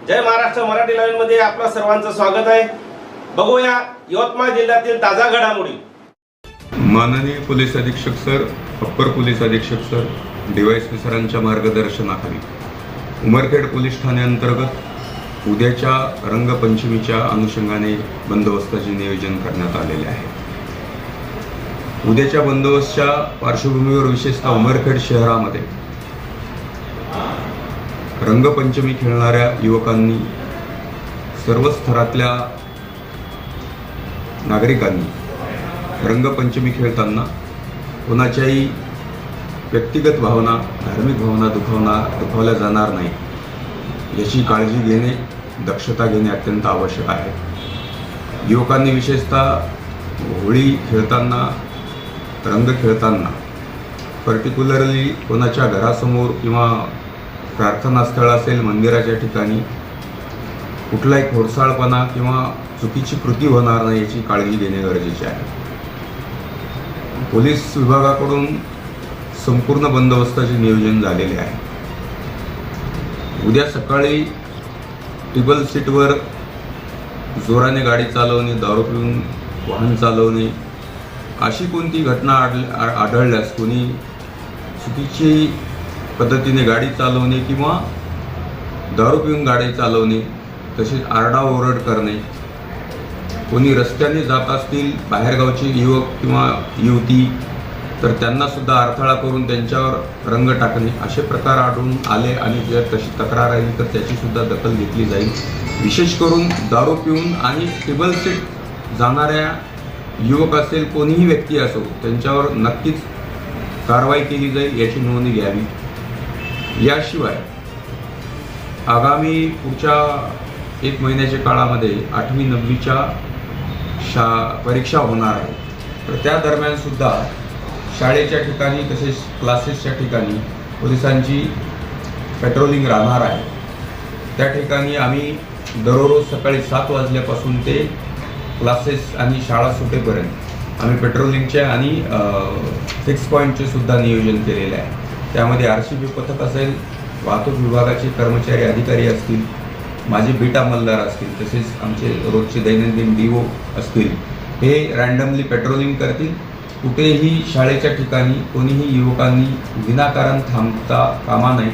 जय Maharashtra Marathi live मध्ये आपलं सर्वांचं स्वागत आहे। बघूया यवतमाळ जिल्ह्यातील ताजा घडामोडी। माननीय पोलीस अधीक्षक सर, अप्पर पोलीस अधीक्षक सर, डीवायएसपी सरांच्या मार्गदर्शनाखाली उमरखेड पोलीस ठाण्याअंतर्गत उद्याच्या रंगपंचमीच्या अनुषंगाने बंदोबस्ताचे नियोजन करण्यात आलेले आहे। उद्याच्या बंदोबस्ताच्या पार्श्वभूमीवर विशेषतः उमरखेड शहरामध्ये रंगपंचमी खेळणाऱ्या युवकांनी, सर्व स्तरातल्या नागरिकांनी रंगपंचमी खेळताना कोणाच्याही व्यक्तिगत भावना, धार्मिक भावना दुखावल्या जाणार नाही याची काळजी घेणे, दक्षता घेणे अत्यंत आवश्यक आहे। युवकांनी विशेषतः होळी खेळताना, रंग खेळताना पर्टिक्युलरली कोणाच्या घरासमोर किंवा प्रार्थना स्थळ असेल, मंदिराच्या ठिकाणी कुठलाही खोडसाळपणा किंवा चुकीची कृती होणार नाही याची काळजी घेणे गरजेचे आहे। पोलीस विभागाकडून संपूर्ण बंदोबस्ताचे नियोजन झालेले आहे। उद्या सकाळी टेबल सीटवर जोराने गाडी चालवणे, दारू पिऊन वाहन चालवणे अशी कोणती घटना आढळल्यास, कोणी चुकीची पद्धतीने गाडी चालवणे किंवा दारू पिऊन गाडी चालवणे, तसेच आरडाओरड करणे, कोणी रस्त्याने जात असतील बाहेरगावचे युवक किंवा युवती तर त्यांना सुद्धा अडथळा करून त्यांच्यावर रंग टाकणे असे प्रकार आढळून आले आणि जर तशी तक्रार आली तर त्याची सुद्धा दखल घेतली जाईल। विशेष करून दारू पिऊन आणि टेबल सीट जाणाऱ्या युवक असेल, कोणीही व्यक्ती असो, त्यांच्यावर नक्कीच कारवाई केली जाईल याची नोंद घ्यावी। याशिवाय आगामी पुढच्या 1 महिन्याच्या काळामध्ये 8वी 9वीच्या परीक्षा होणार आहे, तर त्या दरम्यान सुद्धा शाळेच्या ठिकाणी तसेच क्लासेसच्या ठिकाणी पोलिसांची पेट्रोलिंग राहणार आहे। त्या ठिकाणी आम्ही दररोज सकाळी 7 वाजल्यापासून ते क्लासेस आणि शाळा सुटेपर्यंत आम्ही पेट्रोलिंगचे आणि फिक्स पॉईंटचे सुद्धा नियोजन केलेले आहे। त्यामध्ये RCP पथक असेल, वाहतूक विभागाचे कर्मचारी अधिकारी असतील, माझे बीट अंमलदार असतील, तसेच आमचे रोजचे दैनंदिन DO असतील, हे रँडमली पेट्रोलिंग करतील। कुठेही शाळेच्या ठिकाणी कोणीही युवकांनी विनाकारण थांबता कामा नये।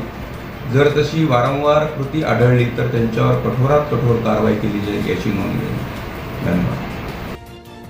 जर तशी वारंवार कृती आढळली तर त्यांच्यावर कठोरात कठोर कारवाई केली जाईल याची नोंद घेईल। धन्यवाद।